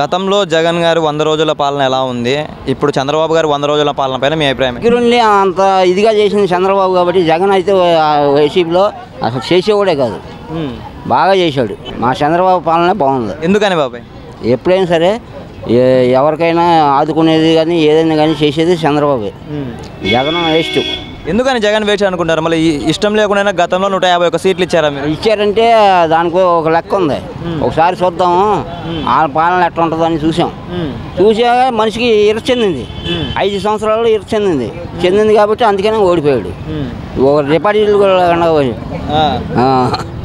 గతంలో జగన్ గారు 100 రోజుల పాలన ఎలా ఉంది, ఇప్పుడు చంద్రబాబు గారు 100 రోజుల పాలన పైన మీ అభిప్రాయం? దగ్గరుండి అంత ఇదిగా చేసింది చంద్రబాబు కాబట్టి జగన్ అయితే వైసీపీలో అసలు చేసేవాడే కాదు, బాగా చేశాడు. మా చంద్రబాబు పాలన బాగుంది. ఎందుకని బాబాయ్? ఎప్పుడైనా సరే ఎవరికైనా ఆదుకునేది కానీ ఏదైనా కానీ చేసేది చంద్రబాబు. జగన్ వేస్ట్. ఎందుకని జగన్ వేస్ట్ అనుకుంటారు? మళ్ళీ ఇష్టం లేకుండా గతంలో 151 సీట్లు ఇచ్చారా మీరు? ఇచ్చారంటే దానికి ఒక లెక్క ఉంది. ఒకసారి చూద్దాము ఆ పాలన ఎట్లా ఉంటుందని చూసా మనిషికి చెందింది. 5 సంవత్సరాల్లో చెందింది కాబట్టి అందుకనే ఓడిపోయాడు. ఒక డిపాజిట్లు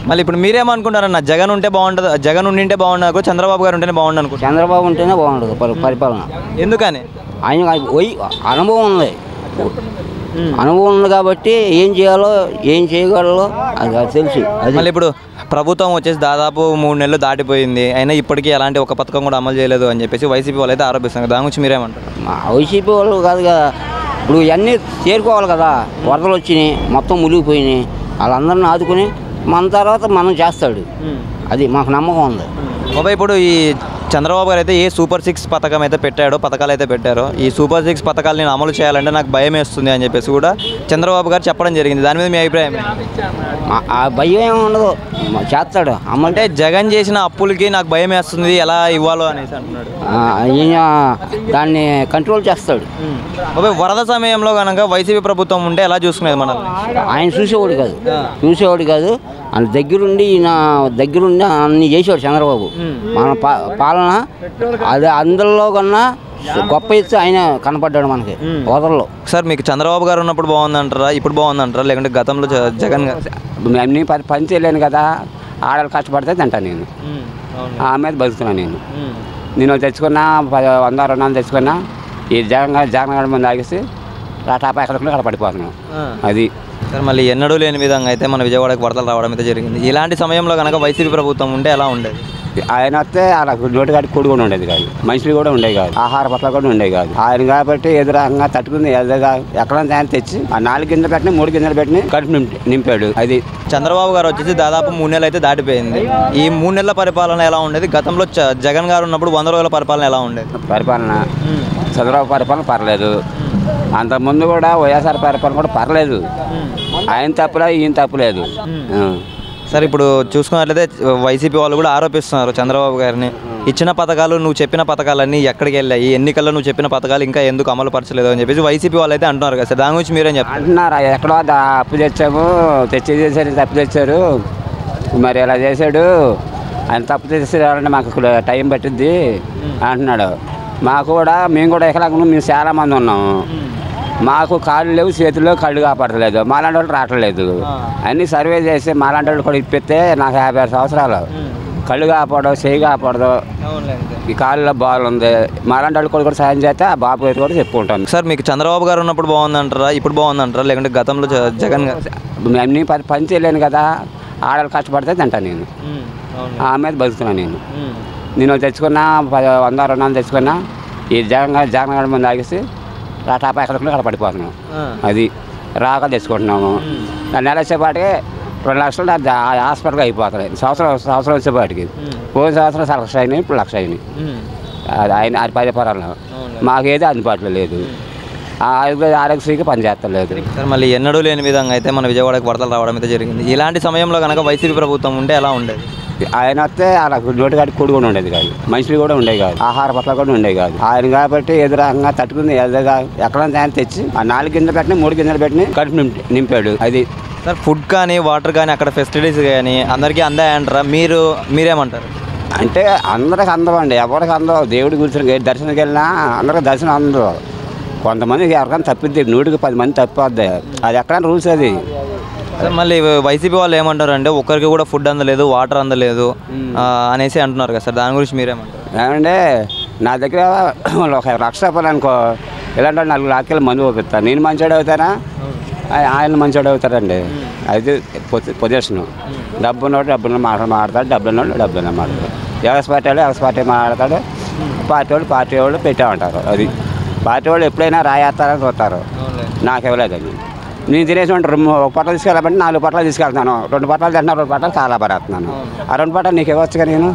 మళ్ళీ ఇప్పుడు మీరేమనుకుంటారన్న? జగన్ ఉంటే బాగుంటుంది, జగన్ ఉండింటే బాగుండదు, చంద్రబాబు గారు ఉంటేనే బాగుండు అనుకుంటారు? చంద్రబాబు ఉంటేనే బాగుంటుంది పరిపాలన. ఎందుకని? ఆయన అనుభవం ఉంది కాబట్టి ఏం చేయాలో ఏం చేయగలలో అది తెలుసు. మళ్ళీ ఇప్పుడు ప్రభుత్వం వచ్చేసి దాదాపు 3 నెలలు దాటిపోయింది, అయినా ఇప్పటికీ ఎలాంటి ఒక పథకం కూడా అమలు చేయలేదు అని చెప్పేసి వైసీపీ వాళ్ళు అయితే ఆరోపిస్తున్నారు. దాని గురించి మీరేమంటారు? వైసీపీ వాళ్ళు కాదు కదా, ఇప్పుడు ఇవన్నీ చేరుకోవాలి కదా. వరదలు వచ్చినాయి, మొత్తం మునిగిపోయినాయి. వాళ్ళందరినీ ఆదుకుని మన తర్వాత మనం చేస్తాడు, అది మాకు నమ్మకం ఉంది. బాబాయ్, ఇప్పుడు ఈ చంద్రబాబు గారు అయితే ఏ సూపర్ 6 పథకం అయితే పథకాలు అయితే పెట్టారో, ఈ సూపర్ 6 పథకాలు నేను అమలు చేయాలంటే నాకు భయం వేస్తుంది అని చెప్పేసి కూడా చంద్రబాబు గారు చెప్పడం జరిగింది. దాని మీద మీ అభిప్రాయం? ఆ భయం ఏమి ఉండదు, చేస్తాడు. అంటే జగన్ చేసిన అప్పులకి నాకు భయం వేస్తుంది, ఎలా ఇవ్వాలో అనేసి అంటున్నాడు. దాన్ని కంట్రోల్ చేస్తాడు. బాబాయ్, వరద సమయంలో కనుక వైసీపీ ప్రభుత్వం ఉంటే ఎలా చూసుకునేది మనల్ని? ఆయన చూసేవాడు కాదు ఆయన దగ్గరుండి అన్ని చేసేవాడు చంద్రబాబు. మన పాలన అది అందరిలో కన్నా గొప్ప ఎత్తు ఆయన కనపడ్డాడు మనకి వరదల్లో. సార్, మీకు చంద్రబాబు గారు ఉన్నప్పుడు బాగుందంటారా, ఇప్పుడు బాగుందంటారా, లేకుంటే గతంలో జగన్ గారు? నేను పని చేయలేను కదా, ఆడలు కష్టపడితే తింటా నేను, ఆ మీద బతుకుతున్నాను. నేను తెచ్చుకున్నా 100-200 తెచ్చుకున్నా, ఈ జగన్ గారి ముందు ఆగేసి టాపా ఎక్కడ పడిపోతున్నాం. అది సార్, మళ్ళీ ఎన్నడూ లేని విధంగా అయితే మన విజయవాడకి వరదలు రావడం అయితే జరిగింది. ఇలాంటి సమయంలో కనుక వైసీపీ ప్రభుత్వం ఉంటే ఎలా ఉండేది? ఆయన వస్తే అలా నోటికాడికి కూడి కూడా ఉండేది కాదు, మనుషులు కూడా ఉండేవి కాదు, ఆహార పట్ల కూడా ఉండేవి కాదు. ఆయన కాబట్టి ఎదురంగా తట్టుకుని ఎక్కడైనా ఆయన తెచ్చి ఆ 4 గింజలు పెట్టిన 3 గింజలు పెట్టిన కడుపు నింపాడు. అది చంద్రబాబు గారు వచ్చేసి దాదాపు 3 నెలలు అయితే దాటిపోయింది. ఈ 3 నెలల పరిపాలన ఎలా ఉండేది? గతంలో జగన్ గారు ఉన్నప్పుడు 100 రోజుల పరిపాలన ఎలా ఉండేది? చంద్రబాబు పరిపాలన పర్లేదు, అంతకుముందు కూడా వైఎస్ఆర్ పరిపాలన కూడా పర్లేదు. ఆయన తప్పులేదు, ఈయన తప్పులేదు. సార్, ఇప్పుడు చూసుకున్నట్లయితే వైసీపీ వాళ్ళు కూడా ఆరోపిస్తున్నారు చంద్రబాబు గారిని. ఇచ్చిన పథకాలు, నువ్వు చెప్పిన పథకాలన్నీ ఎక్కడికి వెళ్ళాయి, ఎన్నికల్లో నువ్వు చెప్పిన పథకాలు ఇంకా ఎందుకు అమలు పరచలేదు అని చెప్పేసి వైసీపీ వాళ్ళు అయితే అంటున్నారు కదా సార్, దాని గురించి మీరేం చెప్తారు? అంటున్నారు, ఎక్కడో అప్పు తెచ్చాము, చేశారు, తప్పు తెచ్చారు, మరి ఇలా చేశాడు, ఆయన తప్పు తెచ్చారంటే మాకు టైం పట్టిద్ది అంటున్నాడు. మేము కూడా ఎక్కలేకుండా మేము చాలామంది ఉన్నాము, మాకు కాళ్ళు లేవు, చేతుల్లో కళ్ళు కాపాడలేదు, మాలాంటి వాళ్ళు రావట్లేదు. అన్నీ సర్వే చేసి మాలాంటి వాళ్ళు కూడా ఇప్పిస్తే నాకు 56 సంవత్సరాలు, కళ్ళు కాపాడదు, చేయి కాపాడదు, ఈ కాళ్ళలో బాగుంది, మాలాంటి వాళ్ళు కూడా సాయం చేస్తే ఆ బాబు గారు కూడా చెప్పుకుంటాను. సార్, మీకు చంద్రబాబు గారు ఉన్నప్పుడు బాగుందంటారా, ఇప్పుడు బాగుందంటారా, లేకుంటే గతంలో జగన్ గారు? నేను పని చేయలేను కదా, ఆడలు కష్టపడితే తింటా నేను, ఆ మీద బతుకుతున్నాను. నేను తెచ్చుకున్నా 100-200 తెచ్చుకున్నా, ఈ జగన్ గారి ముందు ఆగేసి టాపా ఎక్కడ పడిపోతున్నాం. అది రాక తెచ్చుకుంటున్నాము. నెల వచ్చేపాటికి 2 లక్షలు హాస్పిటల్కి అయిపోతున్నాయి. సంవత్సరం వచ్చేపాటికి పోయిన సంవత్సరం 1 లక్ష అయినాయి, ఇప్పుడు 1 లక్ష అయినాయి. ఆయన 10 పరాలు మాకేది అందుబాటులో లేదు, ఆరోగ్యశ్రీకి పనిచేస్తలేదు. సార్, మళ్ళీ ఎన్నడూ లేని విధంగా అయితే మన విజయవాడకి వరదలు రావడం అయితే జరిగింది. ఇలాంటి సమయంలో కనుక వైసీపీ ప్రభుత్వం ఉంటే ఎలా ఉండేది? ఆయన వస్తే అలా నోటికాడికి కూడి కూడా ఉండేది కాదు, మనుషులు కూడా ఉండేవి కాదు, ఆహార పట్ల కూడా ఉండేవి కాదు. ఆయన కాబట్టి ఎదురంగా తట్టుకుని ఎక్కడైనా ఆయన తెచ్చి ఆ 4 గింజలు పెట్టిన 3 గింజలు పెట్టిన కడుపు నింపాడు. అది సార్, ఫుడ్ కానీ వాటర్ కానీ అక్కడ ఫెసిలిటీస్ కానీ అందరికీ అందాయంటారా? మీరేమంటారు? అంటే అందరికి అందవండి, ఎవరికి అందవు. దేవుడి గురించి దర్శనంకి వెళ్ళినా అందరికి దర్శనం అందదు. కొంతమందికి ఎవరికైనా తప్పిద్ది, 100కి 10 మంది తప్పిపోద్ది, అది ఎక్కడైనా రూల్స్ అది. సార్, మళ్ళీ వైసీపీ వాళ్ళు ఏమంటారు అంటే ఒక్కరికి కూడా ఫుడ్ అందలేదు, వాటర్ అందలేదు అనేసి అంటున్నారు కదా సార్, దాని గురించి మీరేమంటారు? ఏమంటే నా దగ్గర 1 లక్ష రూపాయలు అనుకో, ఇలాంటి 4 లాక్కెళ్ళి మందు పంపిస్తాను. నేను మంచోడు అవుతానా, ఆయన మంచోడు అవుతారండి. అది పొజిషను. డబ్బున్నోడు డబ్బున్న మాట్లాడతాడు, డబ్బున్న మాట్లాడతాడు. ఎగస్ పార్టీ మాట్లాడతాడు, పార్టీ వాళ్ళు పెట్టామంటారు. అది పార్టీ వాళ్ళు ఎప్పుడైనా రాయేస్తారని చూస్తారు. నాకు ఇవ్వలేదండి. నేను తినేసి ఉంటారు, 1 పట్ల తీసుకెళ్ళాలంటే 4 పట్ల తీసుకెళ్తాను, 2 పట్టాలు తింటున్నా, 2 పట్టాలు కాలా పరేస్తున్నాను. ఆ 2 పట్టాలు నీకు ఇవ్వచ్చు కదా, నేను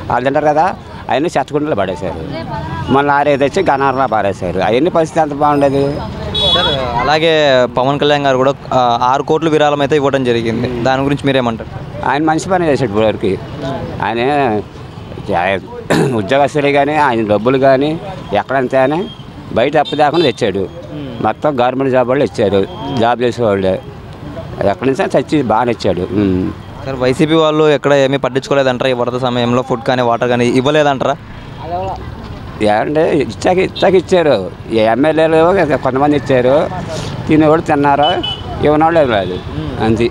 వాళ్ళు తింటారు కదా, అవన్నీ చెత్తకుండలు పడేశారు. మళ్ళీ లారీ తెచ్చి గనార్లా పారేశారు. అవన్నీ పరిస్థితి ఎంత బాగుండేది. అలాగే పవన్ కళ్యాణ్ గారు కూడా 6 కోట్లు విరాళం అయితే ఇవ్వడం జరిగింది. దాని గురించి మీరేమంటారు? ఆయన మంచి పని చేశాడు ఇప్పటివరకు. ఆయన ఉద్యోగస్తులే కానీ ఆయన డబ్బులు కానీ ఎక్కడంతే అని బయట అప్పు దాకుండా తెచ్చాడు. మొత్తం గవర్నమెంట్ జాబ్ వాళ్ళు ఇచ్చారు, జాబ్ చేసేవాళ్ళే. ఎక్కడి నుంచి తెచ్చి బాగా ఇచ్చాడు. సార్ వైసీపీ వాళ్ళు ఎక్కడ ఏమీ పట్టించుకోలేదంటారా? ఈ వరద సమయంలో ఫుడ్ కానీ వాటర్ కానీ ఇవ్వలేదంటారా? ఏమంటే ఇచ్చాక ఇచ్చారు. ఎమ్మెల్యేలు కొంతమంది ఇచ్చారు, తినేవాళ్ళు తిన్నారు, ఇవ్వనవాళ్ళు ఇవ్వలేదు. అంతే.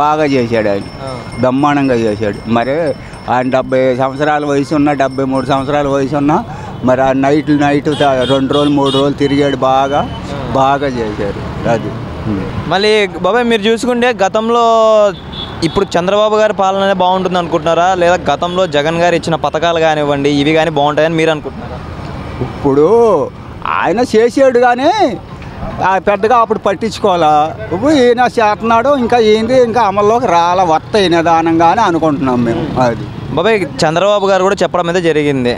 బాగా చేశాడు ఆయన, బ్రహ్మాండంగా చేశాడు. మరి ఆయన 70 సంవత్సరాల వయసు ఉన్న 73 సంవత్సరాల వయసు ఉన్న మరి ఆ నైట్ 2 రోజులు 3 రోజులు తిరిగాడు. బాగా చేశారు అది. మళ్ళీ బాబాయ్ మీరు చూసుకుంటే గతంలో ఇప్పుడు చంద్రబాబు గారి పాలన బాగుంటుంది అనుకుంటున్నారా, లేదా గతంలో జగన్ గారు ఇచ్చిన పథకాలు కానివ్వండి ఇవి కానీ బాగుంటాయని మీరు అనుకుంటున్నారా? ఇప్పుడు ఆయన చేసాడు కానీ పెద్దగా అప్పుడు పట్టించుకోవాలా. ఇప్పుడు ఈయన చేస్తున్నాడు, ఇంకా ఏంది ఇంకా అమల్లోకి వస్తాయి నిదానంగానే అనుకుంటున్నాం మేము. అది బాబాయ్ చంద్రబాబు గారు కూడా చెప్పడం అయితే జరిగింది,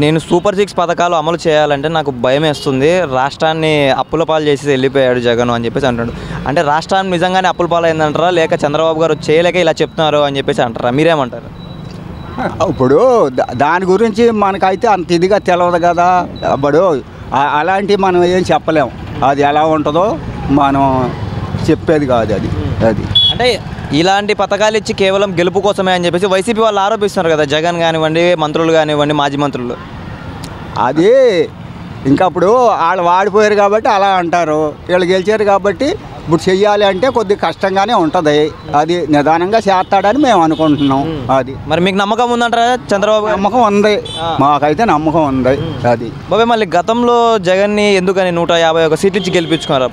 నేను సూపర్ 6 పథకాలు అమలు చేయాలంటే నాకు భయం వేస్తుంది, రాష్ట్రాన్ని అప్పుల పాలు చేసి వెళ్ళిపోయాడు జగన్ అని చెప్పేసి అంటాడు. అంటే రాష్ట్రాన్ని నిజంగానే అప్పుల పాలు అయిందంటారా, లేక చంద్రబాబు గారు చేయలేక ఇలా చెప్తున్నారు అని చెప్పేసి అంటారా? మీరేమంటారు? ఇప్పుడు దాని గురించి మనకైతే అంత ఇదిగా తెలియదు కదా. అప్పుడు అలాంటివి మనం ఏం చెప్పలేం. అది ఎలా ఉంటుందో మనం చెప్పేది కాదు అది. అంటే ఇలాంటి పథకాలు ఇచ్చి కేవలం గెలుపు కోసమే అని చెప్పేసి వైసీపీ వాళ్ళు ఆరోపిస్తున్నారు కదా, జగన్ కానివ్వండి, మంత్రులు కానివ్వండి, మాజీ మంత్రులు. అది ఇంకా అప్పుడు వాళ్ళు వాడిపోయారు కాబట్టి అలా అంటారు, వీళ్ళు గెలిచారు కాబట్టి ఇప్పుడు చెయ్యాలి అంటే కొద్దిగా కష్టంగానే ఉంటుంది. అది నిదానంగా చేస్తాడని మేము అనుకుంటున్నాం. అది మరి మీకు నమ్మకం ఉందంటారా చంద్రబాబు? నమ్మకం ఉంది, మాకైతే నమ్మకం ఉంది. అది బాబాయ్ మళ్ళీ గతంలో జగన్ని ఎందుకని 151 సీట్లు ఇచ్చి గెలిపించుకున్నారు?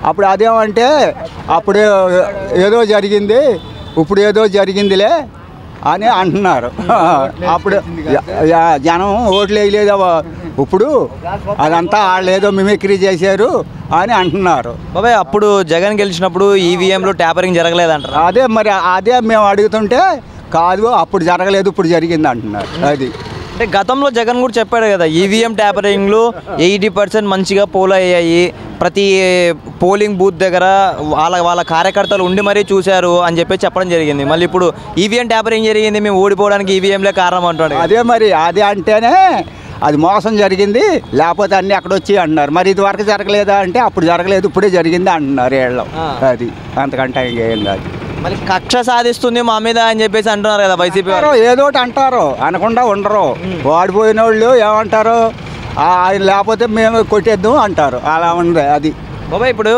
అప్పుడు అదేమంటే అప్పుడు ఏదో జరిగింది, ఇప్పుడు ఏదో జరిగిందిలే అని అంటున్నారు. అప్పుడు జనం ఓట్లు వేయలేదు, ఇప్పుడు అదంతా వాళ్ళు ఏదో మిమిక్రీ చేశారు అని అంటున్నారు. బాబాయ్ అప్పుడు జగన్ గెలిచినప్పుడు ఈవీఎంలో ట్యాపరింగ్ జరగలేదంటారు. అదే మేము అడుగుతుంటే కాదు అప్పుడు జరగలేదు ఇప్పుడు జరిగింది అంటున్నారు. అది అంటే గతంలో జగన్ కూడా చెప్పాడు కదా, ఈవీఎం ట్యాపరింగ్లు 80% మంచిగా పోల్ అయ్యాయి, ప్రతి పోలింగ్ బూత్ దగ్గర వాళ్ళ కార్యకర్తలు ఉండి మరీ చూశారు అని చెప్పి చెప్పడం జరిగింది. మళ్ళీ ఇప్పుడు ఈవీఎం ట్యాపరింగ్ జరిగింది, మేము ఓడిపోవడానికి ఈవీఎంలే కారణం అంటాడు. అదే అంటేనే అది మోసం జరిగింది, లేకపోతే అన్నీ అక్కడొచ్చి అంటున్నారు. మరి ఇది వరకు జరగలేదా అంటే అప్పుడు జరగలేదు ఇప్పుడే జరిగింది అంటున్నారు వీళ్ళు. అది అంతకంటే ఇంకేం కాదు. మళ్ళీ కక్ష సాధిస్తుంది మా మీద అని చెప్పేసి అంటున్నారు కదా వైసీపీ. ఏదోటి అంటారు, అనకుండా ఉండరు. వాడిపోయిన వాళ్ళు ఏమంటారు, ఆయన లేకపోతే మేము కొట్టేద్దాం అంటారు. అలా ఉంది అది. బాబాయ్ ఇప్పుడు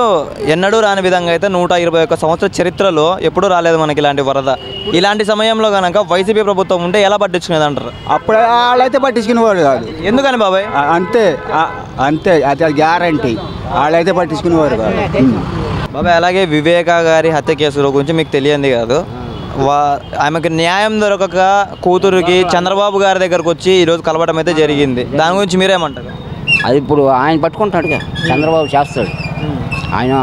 ఎన్నడూ రాని విధంగా అయితే 121 సంవత్సరాల చరిత్రలో ఎప్పుడూ రాలేదు మనకి ఇలాంటి వరద. ఇలాంటి సమయంలో కనుక వైసీపీ ప్రభుత్వం ఉంటే ఎలా పట్టించుకునేది అంటారు? అప్పుడు వాళ్ళైతే పట్టించుకునేవాడు కాదు. ఎందుకని బాబాయ్? అంతే అది గ్యారంటీ. వాళ్ళైతే పట్టించుకునేవారు కాదు. బాబాయ్ అలాగే వివేక గారి హత్య కేసుల గురించి మీకు తెలియంది కాదు, ఆమెకు న్యాయం దొరకక కూతురికి చంద్రబాబు గారి దగ్గరకు వచ్చి ఈరోజు కలవడం అయితే జరిగింది. దాని గురించి మీరేమంటారు? అది ఇప్పుడు ఆయన పట్టుకుంటాడుగా, చంద్రబాబు చేస్తాడు, ఆయన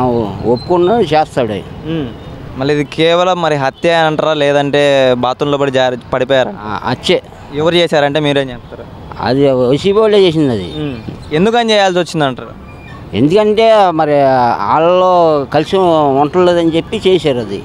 ఒప్పుకున్నా చేస్తాడు. మళ్ళీ ఇది కేవలం మరి హత్య అని అంటారా, లేదంటే బాత్రూంలో పడిపోయారా? హత్యే. ఎవరు చేశారంటే మీరేం చెప్తారు? అది వైసీపీ వాళ్ళే చేసింది. అది ఎందుకని చేయాల్సి వచ్చింది అంటారు? ఎందుకంటే మరి వాళ్ళలో కలిసి ఉండలేదని చెప్పి చేశారు. అది